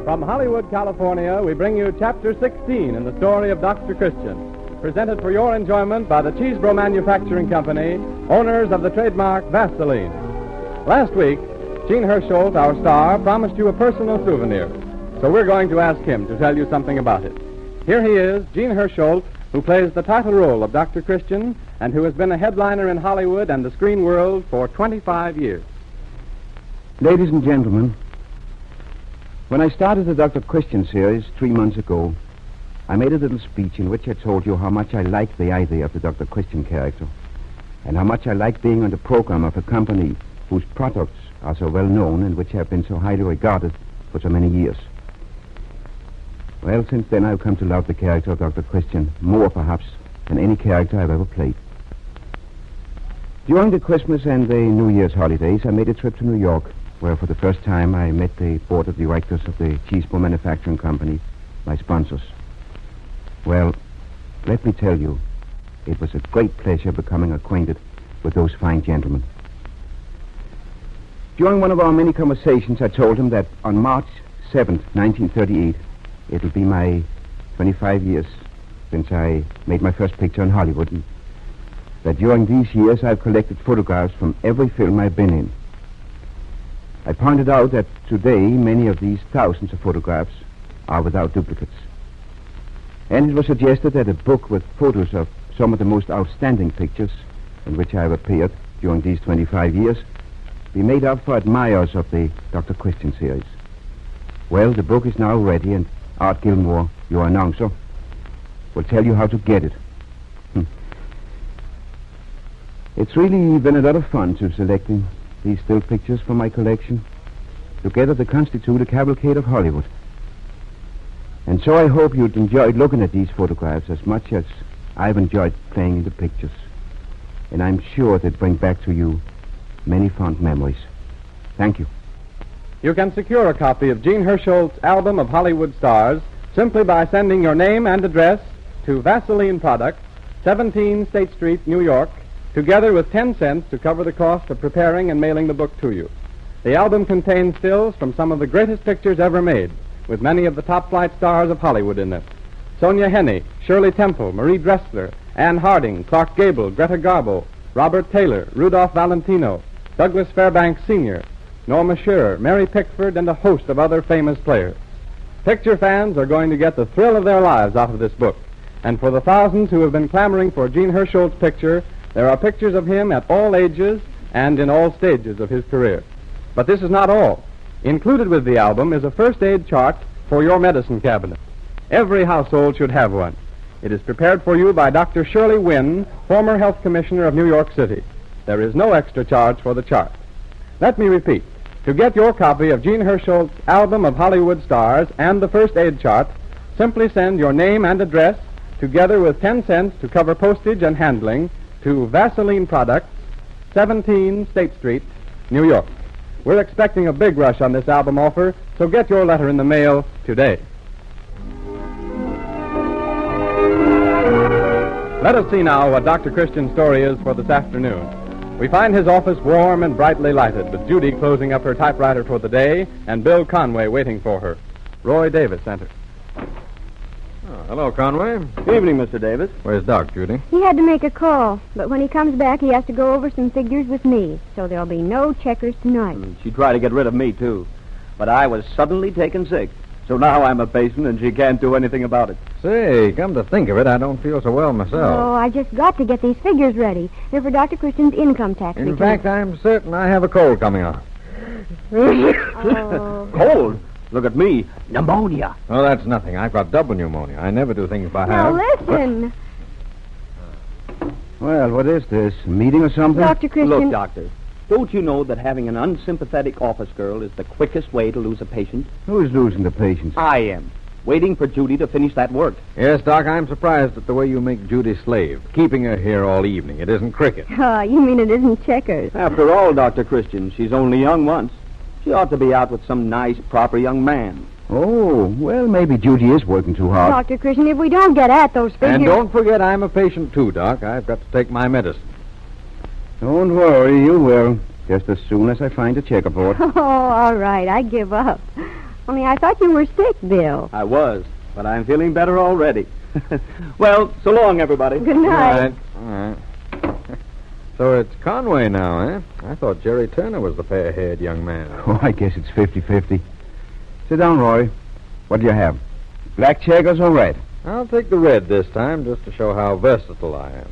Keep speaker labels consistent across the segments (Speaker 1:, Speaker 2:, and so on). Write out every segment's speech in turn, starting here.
Speaker 1: From Hollywood, California, we bring you Chapter 16 in the story of Dr. Christian, presented for your enjoyment by the Cheesebro Manufacturing Company, owners of the trademark Vaseline. Last week, Jean Hersholt, our star, promised you a personal souvenir, so we're going to ask him to tell you something about it. Here he is, Jean Hersholt, who plays the title role of Dr. Christian and who has been a headliner in Hollywood and the screen world for 25 years.
Speaker 2: Ladies and gentlemen, when I started the Dr. Christian series 3 months ago, I made a little speech in which I told you how much I liked the idea of the Dr. Christian character and how much I like being on the program of a company whose products are so well known and which have been so highly regarded for so many years. Well, since then I've come to love the character of Dr. Christian more, perhaps, than any character I've ever played. During the Christmas and the New Year's holidays, I made a trip to New York, where for the first time I met the board of directors of the Cheesebro Manufacturing Company, my sponsors. Well, let me tell you, it was a great pleasure becoming acquainted with those fine gentlemen. During one of our many conversations, I told him that on March 7th, 1938, it'll be my 25 years since I made my first picture in Hollywood, and that during these years I've collected photographs from every film I've been in. I pointed out that today many of these thousands of photographs are without duplicates. And it was suggested that a book with photos of some of the most outstanding pictures in which I have appeared during these 25 years be made up for admirers of the Dr. Christian series. Well, the book is now ready, and Art Gilmore, your announcer, will tell you how to get it. It's really been a lot of fun to selecting these still pictures from my collection. Together they constitute a cavalcade of Hollywood. And so I hope you'd enjoy looking at these photographs as much as I've enjoyed playing in the pictures. And I'm sure they'd bring back to you many fond memories. Thank you.
Speaker 1: You can secure a copy of Jean Hersholt's album of Hollywood stars simply by sending your name and address to Vaseline Products, 17 State Street, New York, together with 10 cents to cover the cost of preparing and mailing the book to you. The album contains stills from some of the greatest pictures ever made, with many of the top-flight stars of Hollywood in them. Sonia Henney, Shirley Temple, Marie Dressler, Anne Harding, Clark Gable, Greta Garbo, Robert Taylor, Rudolph Valentino, Douglas Fairbanks Sr., Norma Shearer, Mary Pickford, and a host of other famous players. Picture fans are going to get the thrill of their lives out of this book. And for the thousands who have been clamoring for Jean Hersholt's picture, there are pictures of him at all ages and in all stages of his career. But this is not all. Included with the album is a first aid chart for your medicine cabinet. Every household should have one. It is prepared for you by Dr. Shirley Wynn, former health commissioner of New York City. There is no extra charge for the chart. Let me repeat. To get your copy of Jean Hersholt's album of Hollywood stars and the first aid chart, simply send your name and address, together with 10 cents to cover postage and handling, to Vaseline Products, 17 State Street, New York. We're expecting a big rush on this album offer, so get your letter in the mail today. Let us see now what Dr. Christian's story is for this afternoon. We find his office warm and brightly lighted, with Judy closing up her typewriter for the day and Bill Conway waiting for her. Roy Davis enters.
Speaker 3: Hello, Conway.
Speaker 4: Good evening, Mr. Davis.
Speaker 3: Where's Doc, Judy?
Speaker 5: He had to make a call, but when he comes back, he has to go over some figures with me, so there'll be no checkers tonight.
Speaker 4: She tried to get rid of me, too, but I was suddenly taken sick, so now I'm a patient and she can't do anything about it.
Speaker 3: Say, come to think of it, I don't feel so well myself.
Speaker 5: Oh, I just got to get these figures ready. They're for Dr. Christian's income tax return.
Speaker 3: In fact, I'm certain I have a cold coming on.
Speaker 5: Oh.
Speaker 4: Cold? Look at me. Pneumonia.
Speaker 3: Oh, that's nothing. I've got double pneumonia. I never do things by half.
Speaker 5: Now, listen.
Speaker 2: Well, what is this? A meeting or something?
Speaker 5: Dr. Christian...
Speaker 4: Look, Doctor, don't you know that having an unsympathetic office girl is the quickest way to lose a patient?
Speaker 2: Who's losing the patients?
Speaker 4: I am. Waiting for Judy to finish that work.
Speaker 3: Yes, Doc, I'm surprised at the way you make Judy slave. Keeping her here all evening. It isn't cricket.
Speaker 5: Oh, you mean it isn't checkers?
Speaker 4: After all, Dr. Christian, she's only young once. She ought to be out with some nice, proper young man.
Speaker 2: Oh, well, maybe Judy is working too hard.
Speaker 5: Dr. Christian, if we don't get at those figures...
Speaker 3: And don't forget I'm a patient, too, Doc. I've got to take my medicine.
Speaker 2: Don't worry, you will. Just as soon as I find a checkerboard.
Speaker 5: Oh, all right, I give up. Only I thought you were sick, Bill.
Speaker 4: I was, but I'm feeling better already. Well, so long, everybody.
Speaker 5: Good night.
Speaker 3: All right. So it's Conway now, eh? I thought Jerry Turner was the fair-haired young man.
Speaker 2: Oh, I guess it's 50-50. Sit down, Roy. What do you have? Black checkers or red?
Speaker 3: I'll take the red this time, just to show how versatile I am.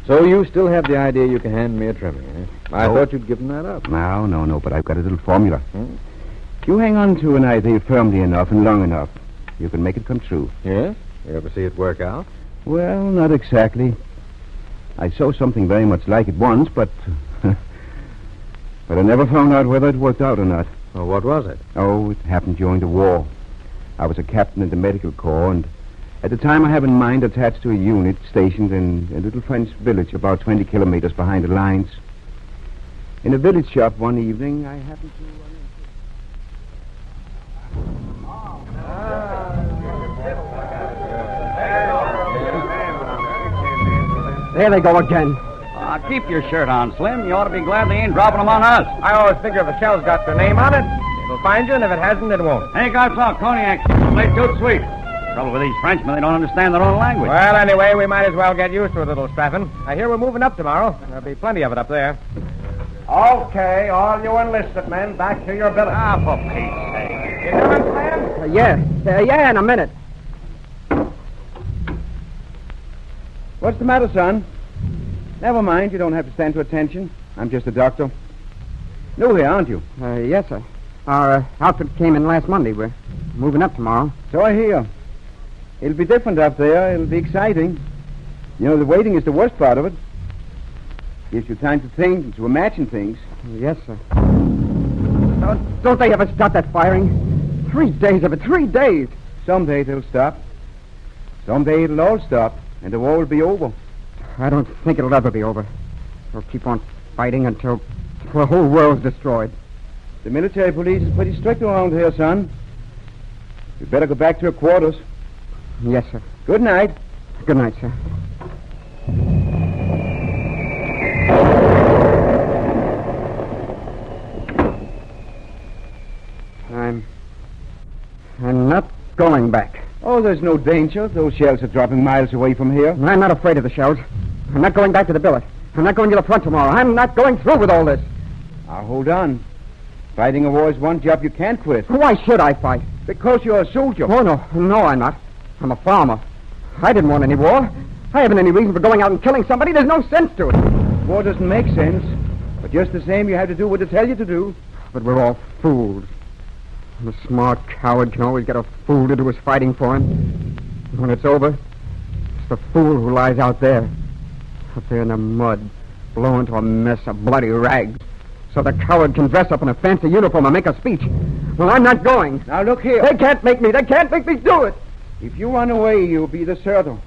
Speaker 3: So you still have the idea you can hand me a trimming, eh? I thought you'd given that up.
Speaker 2: No, but I've got a little formula. If you hang on to an idea firmly enough and long enough, you can make it come true.
Speaker 3: Yes? You ever see it work out?
Speaker 2: Well, not exactly. I saw something very much like it once, but I never found out whether it worked out or not.
Speaker 3: Well, what was it?
Speaker 2: Oh, it happened during the war. I was a captain in the medical corps, and at the time I have in mind attached to a unit stationed in a little French village about 20 kilometers behind the lines. In a village shop one evening, I happened to...
Speaker 6: There they go again.
Speaker 4: Keep your shirt on, Slim. You ought to be glad they ain't dropping them on us.
Speaker 6: I always figure if a shell's got their name on it, it'll find you, and if it hasn't, it won't.
Speaker 4: Hey, got some cognac. Play too sweet. Trouble with these Frenchmen, they don't understand their own language.
Speaker 6: Well, anyway, we might as well get used to it, little Straffen. I hear we're moving up tomorrow. There'll be plenty of it up there. Okay, all you enlisted men, back to your billets.
Speaker 4: For Pete's sake.
Speaker 6: You coming, Slim?
Speaker 7: Yeah, in a minute.
Speaker 2: What's the matter, son? Never mind, you don't have to stand to attention. I'm just a doctor. New here, aren't you?
Speaker 7: Yes, sir. Our outfit came in last Monday. We're moving up tomorrow.
Speaker 2: So I hear. It'll be different up there. It'll be exciting. You know, the waiting is the worst part of it. Gives you time to think and to imagine things.
Speaker 7: Yes, sir. Don't they ever stop that firing? 3 days of it, 3 days.
Speaker 2: Someday it'll stop. Someday it'll all stop, and the war will be over.
Speaker 7: I don't think it'll ever be over. We'll keep on fighting until the whole world's destroyed.
Speaker 2: The military police is pretty strict around here, son. You'd better go back to your quarters.
Speaker 7: Yes, sir.
Speaker 2: Good night.
Speaker 7: Good night, sir. I'm not going back.
Speaker 2: Oh, there's no danger. Those shells are dropping miles away from here.
Speaker 7: I'm not afraid of the shells. I'm not going back to the billet. I'm not going to the front tomorrow. I'm not going through with all this.
Speaker 2: Now, hold on. Fighting a war is one job you can't quit.
Speaker 7: Why should I fight?
Speaker 2: Because you're a soldier.
Speaker 7: Oh, no, I'm not. I'm a farmer. I didn't want any war. I haven't any reason for going out and killing somebody. There's no sense to it.
Speaker 2: War doesn't make sense. But just the same, you have to do what they tell you to do.
Speaker 7: But we're all fools. A smart coward can always get a fool to do his fighting for him. And when it's over, it's the fool who lies out there in the mud, blown to a mess of bloody rags, so the coward can dress up in a fancy uniform and make a speech. Well, I'm not going.
Speaker 2: Now, look here.
Speaker 7: They can't make me do it.
Speaker 2: If you run away, you'll be deserter.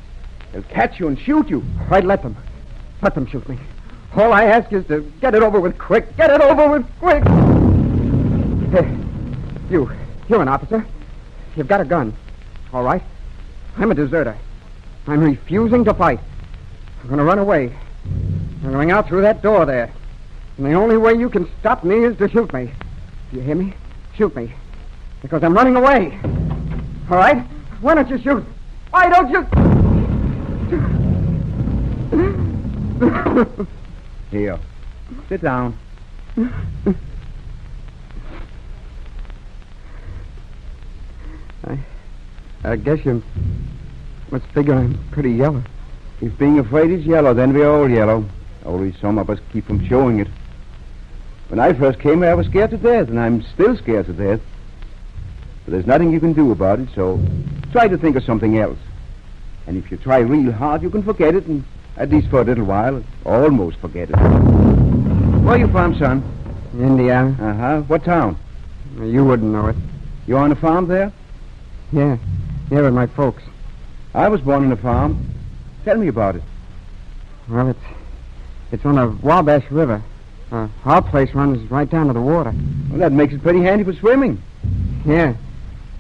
Speaker 2: They'll catch you and shoot you.
Speaker 7: I'd let them. Let them shoot me. All I ask is to get it over with quick. Get it over with quick. Hey, you're an officer. You've got a gun. All right. I'm a deserter. I'm refusing to fight. I'm going to run away. I'm going out through that door there. And the only way you can stop me is to shoot me. Do you hear me? Shoot me. Because I'm running away. All right? Why don't you shoot? Why don't you...
Speaker 2: Here. Sit down.
Speaker 7: I guess you must figure I'm pretty yellow.
Speaker 2: If being afraid is yellow, then we're all yellow. Only some of us keep from showing it. When I first came here, I was scared to death, and I'm still scared to death. But there's nothing you can do about it, so try to think of something else. And if you try real hard, you can forget it, and at least for a little while, almost forget it. Where are you from, son?
Speaker 7: Indiana.
Speaker 2: Uh-huh. What town?
Speaker 7: You wouldn't know it.
Speaker 2: You on a farm there?
Speaker 7: Yeah, with my folks.
Speaker 2: I was born on a farm. Tell me about it.
Speaker 7: Well, it's on the Wabash River. Our place runs right down to the water.
Speaker 2: Well, that makes it pretty handy for swimming.
Speaker 7: Yeah,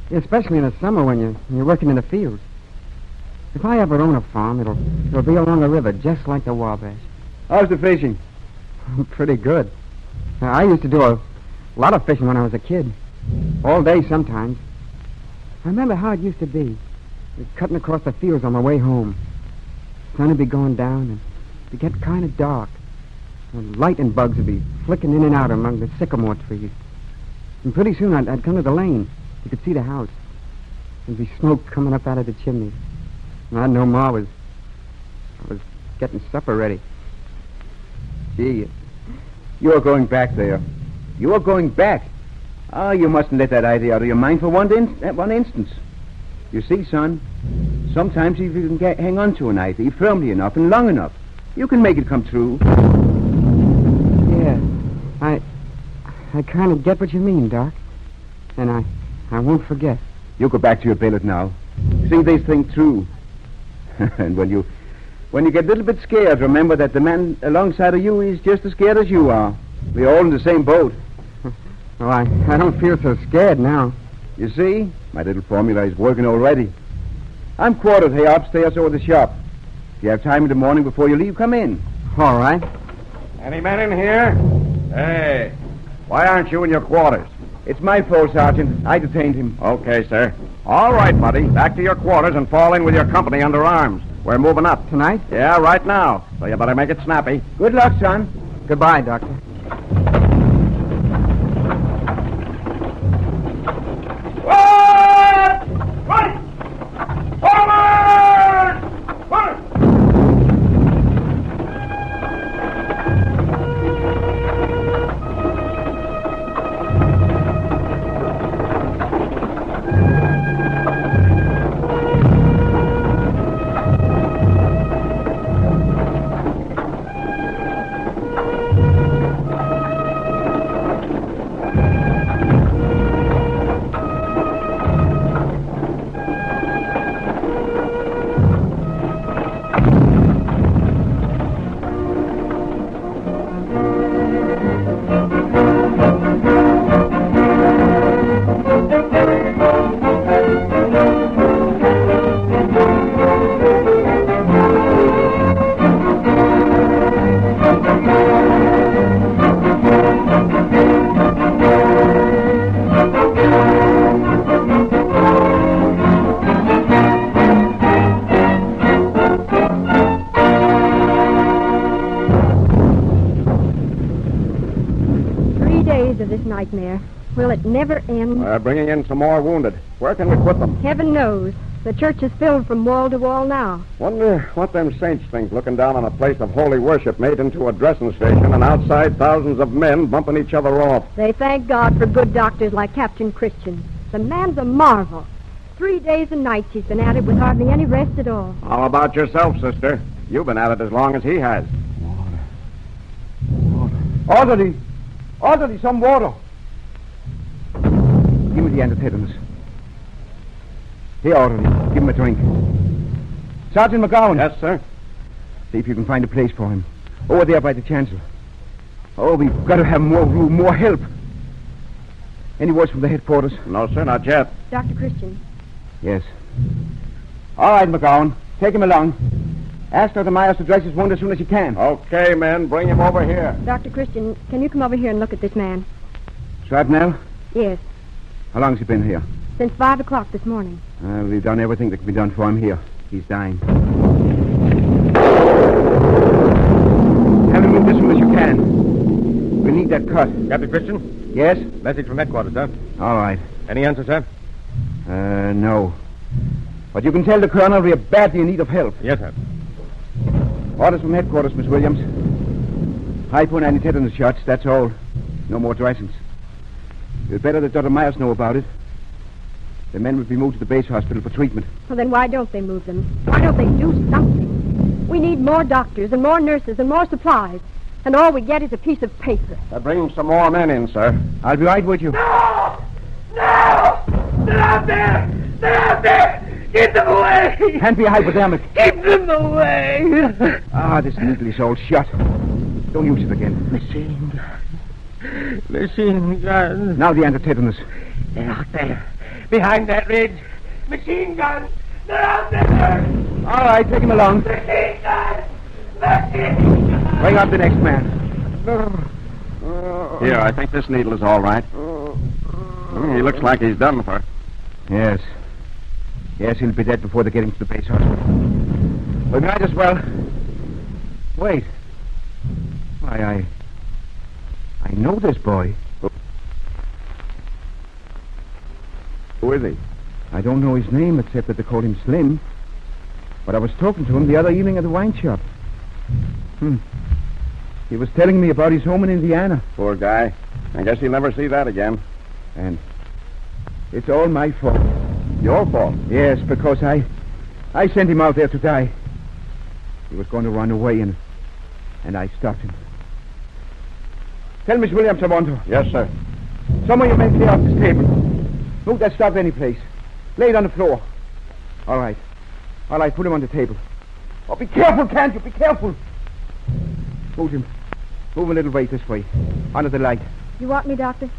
Speaker 7: especially in the summer when you're working in the fields. If I ever own a farm, it'll be along the river, just like the Wabash.
Speaker 2: How's the fishing?
Speaker 7: Pretty good. I used to do a lot of fishing when I was a kid. All day sometimes. I remember how it used to be. Cutting across the fields on my way home. The sun would be going down and it'd get kind of dark. And lightning bugs would be flicking in and out among the sycamore trees. And pretty soon I'd come to the lane. You could see the house. There'd be smoke coming up out of the chimney. And I'd know Ma was getting supper ready.
Speaker 2: Gee, you're going back there. You're going back. Oh, you mustn't let that idea out of your mind for one instance. You see, son, sometimes if you can hang on to an idea firmly enough and long enough, you can make it come true.
Speaker 7: Yeah, I kind of get what you mean, Doc. And I won't forget.
Speaker 2: You go back to your billet now. See this thing through. And when you get a little bit scared, remember that the man alongside of you is just as scared as you are. We're all in the same boat.
Speaker 7: Well, I don't feel so scared now.
Speaker 2: You see, my little formula is working already. I'm quartered here upstairs over the shop. If you have time in the morning before you leave, come in.
Speaker 7: All right.
Speaker 6: Any men in here? Hey, why aren't you in your quarters?
Speaker 2: It's my fault, Sergeant. I detained him.
Speaker 6: Okay, sir. All right, buddy. Back to your quarters and fall in with your company under arms. We're moving up.
Speaker 7: Tonight?
Speaker 6: Yeah, right now. So you better make it snappy.
Speaker 2: Good luck, son.
Speaker 7: Goodbye, Doctor.
Speaker 5: Nightmare. Will it never end?
Speaker 6: We're bringing in some more wounded. Where can we put them?
Speaker 5: Heaven knows. The church is filled from wall to wall now.
Speaker 6: Wonder what them saints think looking down on a place of holy worship made into a dressing station and outside thousands of men bumping each other off.
Speaker 5: They thank God for good doctors like Captain Christian. The man's a marvel. 3 days and nights he's been at it with hardly any rest at all.
Speaker 6: How about yourself, sister? You've been at it as long as he has.
Speaker 2: Orderly! Orderly, some water. Give me the antitetans. Here, orderly. Give him a drink. Sergeant McGowan.
Speaker 6: Yes, sir.
Speaker 2: See if you can find a place for him. Over there by the chancel. Oh, we've got to have more room, more help. Any words from the headquarters?
Speaker 6: No, sir, not yet.
Speaker 5: Dr. Christian.
Speaker 2: Yes. All right, McGowan. Take him along. Ask Dr. Myers to dress his wound as soon as he can.
Speaker 6: Okay, men. Bring him over here.
Speaker 5: Dr. Christian, can you come over here and look at this man?
Speaker 2: Shrapnel?
Speaker 5: Yes.
Speaker 2: How long has he been here?
Speaker 5: Since 5 o'clock this morning.
Speaker 2: We've done everything that can be done for him here. He's dying. Have him moved as soon as you can. We need that cut.
Speaker 6: Captain Christian?
Speaker 2: Yes?
Speaker 6: Message from headquarters, sir.
Speaker 2: All right.
Speaker 6: Any answer, sir?
Speaker 2: No. But you can tell the colonel we're badly in need of help.
Speaker 6: Yes, sir.
Speaker 2: Orders from headquarters, Miss Williams. Hypo and tetanus shots, that's all. No more dressings. It's better that Dr. Myers know about it. The men would be moved to the base hospital for treatment.
Speaker 5: Well, then why don't they move them? Why don't they do something? We need more doctors and more nurses and more supplies. And all we get is a piece of paper.
Speaker 6: Bring some more men in, sir.
Speaker 2: I'll be right with you.
Speaker 8: No! No! They're out there! They're out there! Get them away!
Speaker 2: Hand me a hypodermic.
Speaker 8: Keep them away!
Speaker 2: This needle is all shut. Don't use it again.
Speaker 8: Machine guns. Machine guns.
Speaker 2: Now the antitetanus.
Speaker 8: They're out there. Behind that ridge. Machine guns. They're out there.
Speaker 2: All right, take him along.
Speaker 8: Machine guns. Machine guns.
Speaker 2: Bring up the next man.
Speaker 6: Here, I think this needle is all right. He
Speaker 9: looks like he's done for.
Speaker 2: Yes. Yes, he'll be dead before they get him to the base hospital. We might as well... Wait. Why, I know this boy.
Speaker 9: Who is he?
Speaker 2: I don't know his name, except that they call him Slim. But I was talking to him the other evening at the wine shop. He was telling me about his home in Indiana.
Speaker 9: Poor guy. I guess he'll never see that again.
Speaker 2: And it's all my fault.
Speaker 9: Your fault?
Speaker 2: Yes, because I sent him out there to die. He was going to run away, and I stopped him. Tell Miss Williams I want her.
Speaker 9: Yes, sir.
Speaker 2: Some of you men clear off this table. Move that stuff any place. Lay it on the floor. All right. Put him on the table. Oh, be careful, can't you? Be careful. Move him. Move a little way this way. Under the light.
Speaker 5: You want me, Doctor?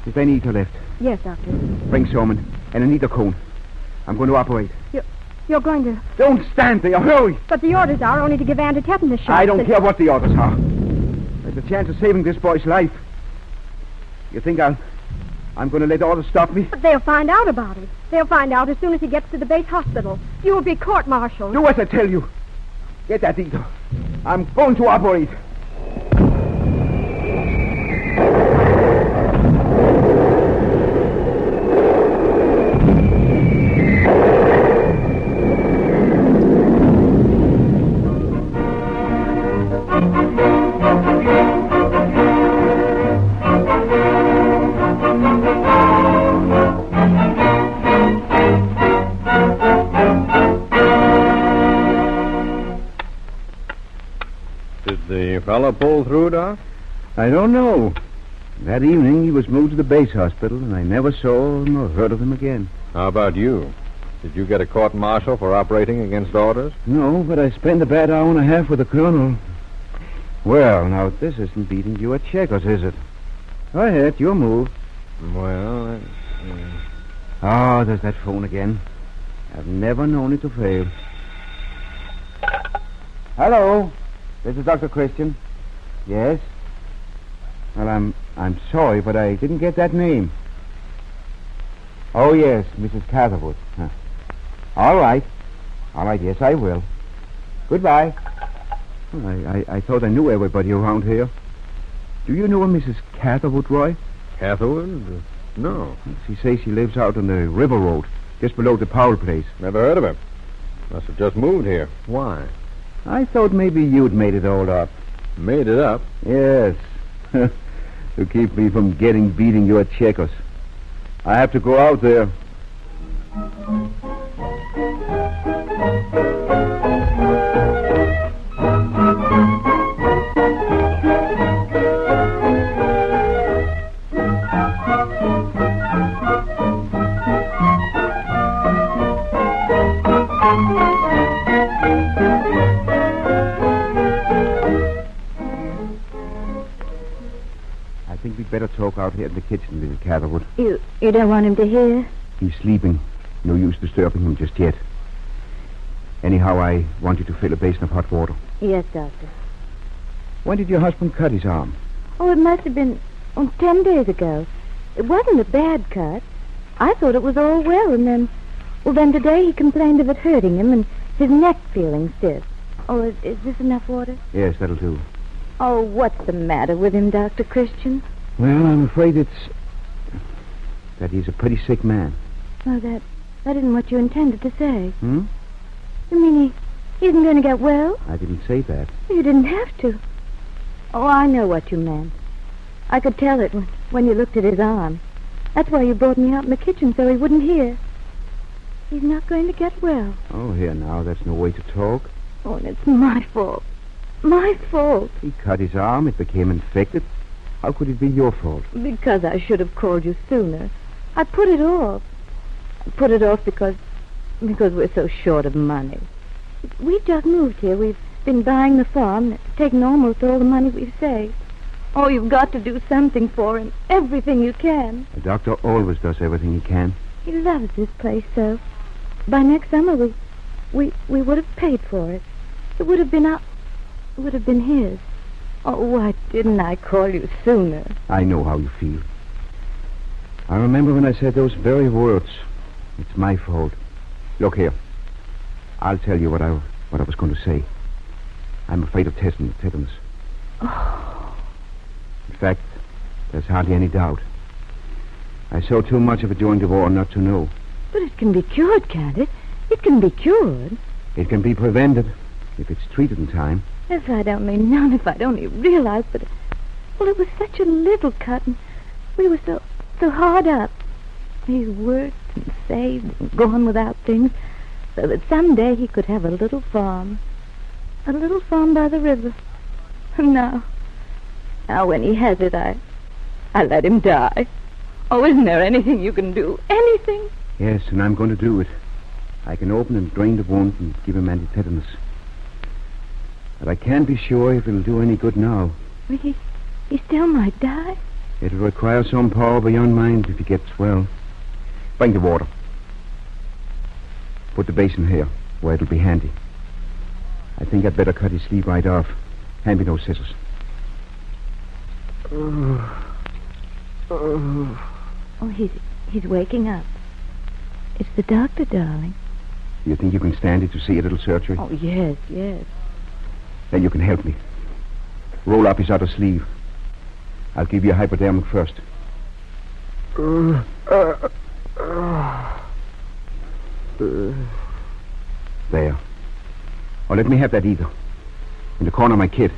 Speaker 2: Is there any ether left?
Speaker 5: Yes, Doctor.
Speaker 2: Bring some and an ether cone. I'm going to operate.
Speaker 5: You're going to...
Speaker 2: Don't stand there. Hurry.
Speaker 5: But the orders are only to give anti-tetanus shots.
Speaker 2: I don't care what the orders are. There's a chance of saving this boy's life. You think I'm going to let orders stop me?
Speaker 5: But they'll find out about it. They'll find out as soon as he gets to the base hospital. You will be court-martialed.
Speaker 2: Do as I tell you. Get that ether. I'm going to operate.
Speaker 3: Fella pull through, Doc?
Speaker 2: I don't know. That evening he was moved to the base hospital, and I never saw him or heard of him again.
Speaker 3: How about you? Did you get a court-martial for operating against orders?
Speaker 2: No, but I spent a bad hour and a half with the colonel. Well, now, this isn't beating you at checkers, is it? Go ahead, your move.
Speaker 3: Well,
Speaker 2: Oh, there's that phone again. I've never known it to fail. Hello. This is Dr. Christian. Yes? Well, I'm sorry, but I didn't get that name. Oh, yes, Mrs. Catherwood. Huh. All right, yes, I will. Goodbye. I thought I knew everybody around here. Do you know a Mrs. Catherwood, Roy?
Speaker 3: Catherwood? No.
Speaker 2: She says she lives out on the River Road, just below the Powell place.
Speaker 3: Never heard of her. Must have just moved here. Why?
Speaker 2: I thought maybe you'd made it all up.
Speaker 3: Made it up?
Speaker 2: Yes. To keep me from beating you at checkers. I have to go out there. Better talk out here in the kitchen, Mrs. Catherwood.
Speaker 10: You don't want him to hear?
Speaker 2: He's sleeping. No use disturbing him just yet. Anyhow, I want you to fill a basin of hot water.
Speaker 10: Yes, Doctor.
Speaker 2: When did your husband cut his arm?
Speaker 10: Oh, it must have been 10 days ago. It wasn't a bad cut. I thought it was all well, and then today he complained of it hurting him and his neck feeling stiff. Oh, is this enough water?
Speaker 2: Yes, that'll do.
Speaker 10: Oh, what's the matter with him, Dr. Christian?
Speaker 2: Well, I'm afraid that he's a pretty sick man.
Speaker 10: Oh, that isn't what you intended to say.
Speaker 2: Hmm?
Speaker 10: You mean he isn't going to get well?
Speaker 2: I didn't say that.
Speaker 10: You didn't have to. Oh, I know what you meant. I could tell it when you looked at his arm. That's why you brought me out in the kitchen, so he wouldn't hear. He's not going to get well.
Speaker 2: Oh, here now, that's no way to talk.
Speaker 10: Oh, and it's my fault. My fault.
Speaker 2: He cut his arm. It became infected. How could it be your fault?
Speaker 10: Because I should have called you sooner. I put it off. I put it off because we're so short of money. We've just moved here. We've been buying the farm. It's taken almost all the money we've saved. Oh, you've got to do something for him. Everything you can.
Speaker 2: The doctor always does everything he can.
Speaker 10: He loves this place so. By next summer, we would have paid for it. It would have been his. Oh, why didn't I call you sooner?
Speaker 2: I know how you feel. I remember when I said those very words. It's my fault. Look here. I'll tell you what I was going to say. I'm afraid of testing the tetanus.
Speaker 10: Oh.
Speaker 2: In fact, there's hardly any doubt. I saw too much of it during the war not to know.
Speaker 10: But it can be cured, can't it? It can be cured.
Speaker 2: It can be prevented if it's treated in time.
Speaker 10: If I'd only known, if I'd only realized, but... Well, it was such a little cut, and we were so hard up. He worked and saved and gone without things so that someday he could have a little farm. A little farm by the river. And now when he has it, I let him die. Oh, isn't there anything you can do? Anything?
Speaker 2: Yes, and I'm going to do it. I can open and drain the wound and give him anti-tetanus. But I can't be sure if it'll do any good now.
Speaker 10: He still might die.
Speaker 2: It'll require some power beyond mine if he gets well. Bring the water. Put the basin here, where it'll be handy. I think I'd better cut his sleeve right off. Hand me those scissors.
Speaker 10: Oh, he's waking up. It's the doctor, darling.
Speaker 2: Do you think you can stand it to see a little surgery?
Speaker 10: Oh, yes.
Speaker 2: Then you can help me. Roll up his other sleeve. I'll give you a hypodermic first. There. Oh, let me have that either. In the corner of my kit.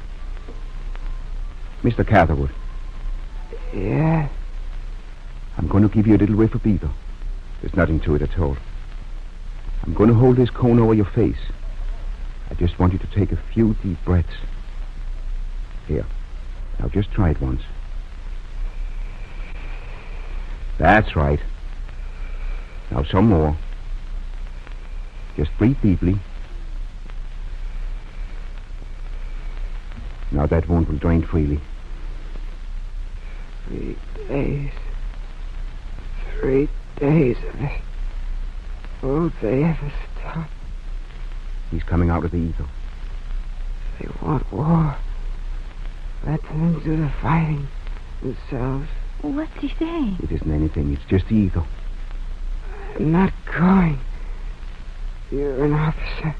Speaker 2: Mr. Catherwood.
Speaker 7: Yeah?
Speaker 2: I'm going to give you a little whiff of either. There's nothing to it at all. I'm going to hold this cone over your face. I just want you to take a few deep breaths. Here. Now just try it once. That's right. Now some more. Just breathe deeply. Now that wound will drain freely.
Speaker 7: 3 days. 3 days of it. Won't they ever stop?
Speaker 2: He's coming out of the ether.
Speaker 7: They want war. Let them do the fighting themselves.
Speaker 10: What's he saying?
Speaker 2: It isn't anything. It's just the ether.
Speaker 7: I'm not going. You're an officer.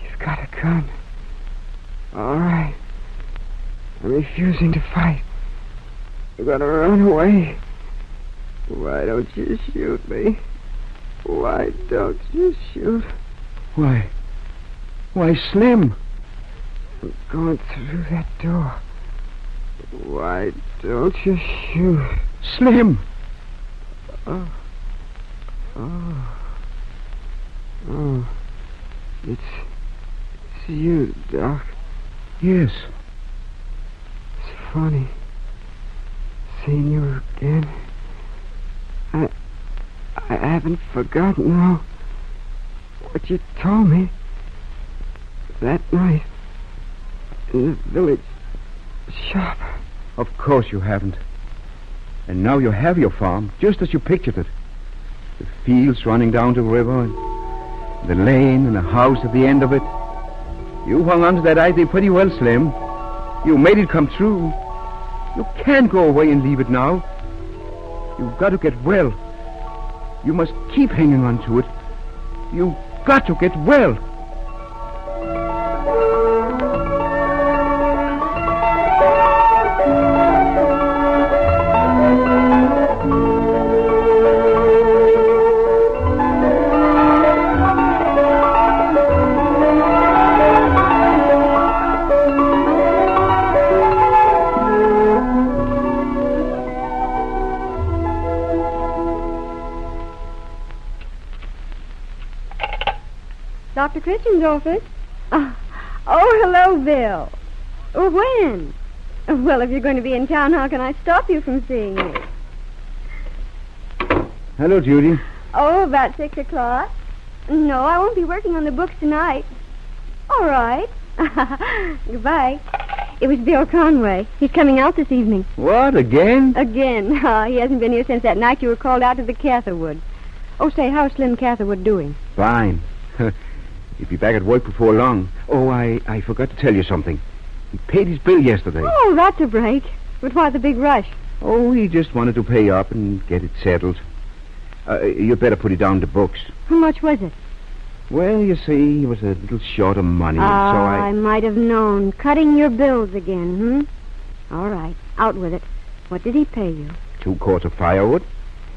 Speaker 7: You've got a gun. All right. I'm refusing to fight. I'm going to run away. Why don't you shoot me? Why don't you shoot?
Speaker 2: Why, Slim.
Speaker 7: I'm going through that door. Why don't you shoot?
Speaker 2: Slim.
Speaker 7: Oh. It's you, Doc.
Speaker 2: Yes.
Speaker 7: It's funny seeing you again. I haven't forgotten now what you told me that night in the village shop.
Speaker 2: Of course you haven't. And now you have your farm, just as you pictured it. The fields running down the river, and the lane and the house at the end of it. You hung on to that idea pretty well, Slim. You made it come true. You can't go away and leave it now. You've got to get well. You must keep hanging on to it. You've got to get well.
Speaker 5: Dr. Christian's office? Oh, hello, Bill. When? Well, if you're going to be in town, how can I stop you from seeing you?
Speaker 2: Hello, Judy.
Speaker 5: Oh, about 6 o'clock. No, I won't be working on the books tonight. All right. Goodbye. It was Bill Conway. He's coming out this evening.
Speaker 2: What, again?
Speaker 5: Again. He hasn't been here since that night you were called out to the Catherwood. Oh, say, how's Slim Catherwood doing?
Speaker 2: Fine. He'll be back at work before long. Oh, I forgot to tell you something. He paid his bill yesterday.
Speaker 5: Oh, that's a break. But why the big rush?
Speaker 2: Oh, he just wanted to pay up and get it settled. You better put it down to books.
Speaker 5: How much was it?
Speaker 2: Well, you see, he was a little short of money, so
Speaker 5: I might have known. Cutting your bills again, All right, out with it. What did he pay you?
Speaker 2: 2 quarts of firewood.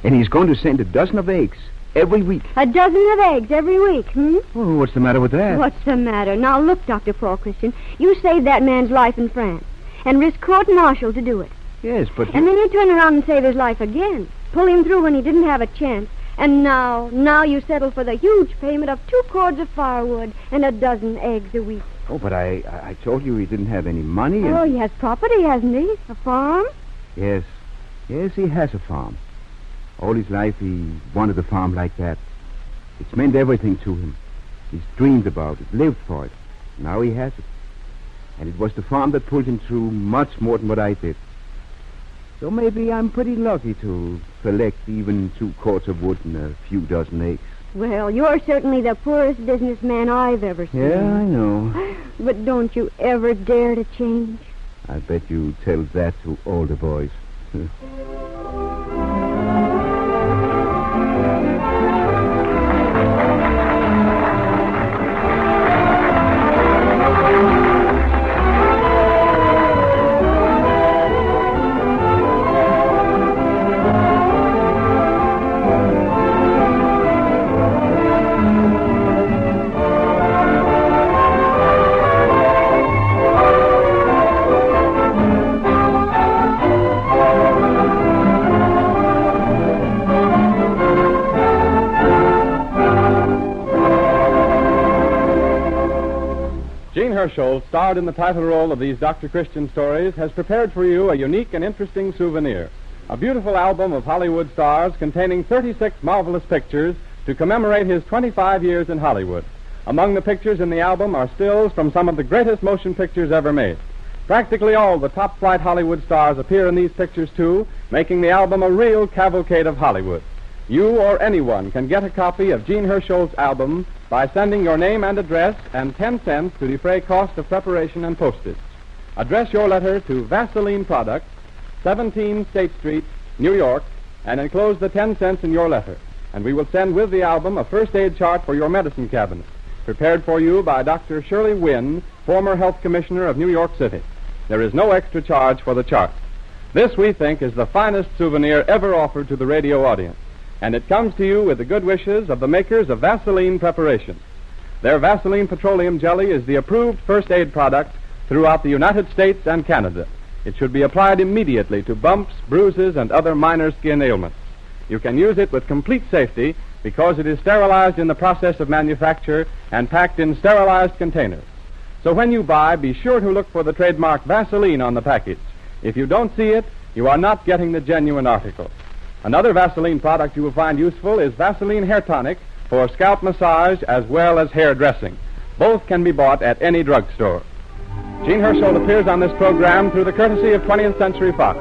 Speaker 2: And he's going to send a dozen of eggs every week.
Speaker 5: A dozen of eggs every week,
Speaker 2: Oh, what's the matter with that?
Speaker 5: What's the matter? Now, look, Dr. Paul Christian, you saved that man's life in France and risked court martial to do it.
Speaker 2: Yes, but...
Speaker 5: And then you turn around and save his life again. Pull him through when he didn't have a chance. And now you settle for the huge payment of 2 cords of firewood and a dozen eggs a week.
Speaker 2: Oh, but I told you he didn't have any money.
Speaker 5: Oh, he has property, hasn't he? A farm?
Speaker 2: Yes, he has a farm. All his life he wanted a farm like that. It's meant everything to him. He's dreamed about it, lived for it. Now he has it. And it was the farm that pulled him through much more than what I did. So maybe I'm pretty lucky to collect even 2 quarts of wood and a few dozen eggs.
Speaker 5: Well, you're certainly the poorest businessman I've ever seen.
Speaker 2: Yeah, I know.
Speaker 5: But don't you ever dare to change?
Speaker 2: I bet you tell that to all the boys.
Speaker 1: Jean Hersholt, starred in the title role of these Dr. Christian stories, has prepared for you a unique and interesting souvenir. A beautiful album of Hollywood stars containing 36 marvelous pictures to commemorate his 25 years in Hollywood. Among the pictures in the album are stills from some of the greatest motion pictures ever made. Practically all the top-flight Hollywood stars appear in these pictures, too, making the album a real cavalcade of Hollywood. You or anyone can get a copy of Jean Hersholt's album by sending your name and address and 10 cents to defray cost of preparation and postage. Address your letter to Vaseline Products, 17 State Street, New York, and enclose the 10 cents in your letter. And we will send with the album a first aid chart for your medicine cabinet, prepared for you by Dr. Shirley Wynn, former health commissioner of New York City. There is no extra charge for the chart. This, we think, is the finest souvenir ever offered to the radio audience. And it comes to you with the good wishes of the makers of Vaseline Preparation. Their Vaseline Petroleum Jelly is the approved first aid product throughout the United States and Canada. It should be applied immediately to bumps, bruises, and other minor skin ailments. You can use it with complete safety because it is sterilized in the process of manufacture and packed in sterilized containers. So when you buy, be sure to look for the trademark Vaseline on the package. If you don't see it, you are not getting the genuine article. Another Vaseline product you will find useful is Vaseline Hair Tonic for scalp massage as well as hair dressing. Both can be bought at any drugstore. Jean Hersholt appears on this program through the courtesy of 20th Century Fox.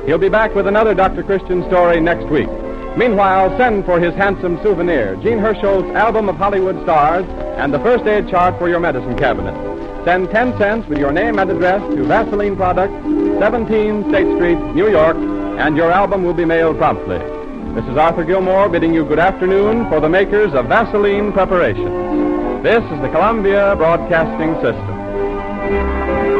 Speaker 1: He'll be back with another Dr. Christian story next week. Meanwhile, send for his handsome souvenir, Jean Hersholt's album of Hollywood stars and the first aid chart for your medicine cabinet. Send 10 cents with your name and address to Vaseline Products, 17 State Street, New York, and your album will be mailed promptly. This is Arthur Gilmore bidding you good afternoon for the makers of Vaseline Preparations. This is the Columbia Broadcasting System.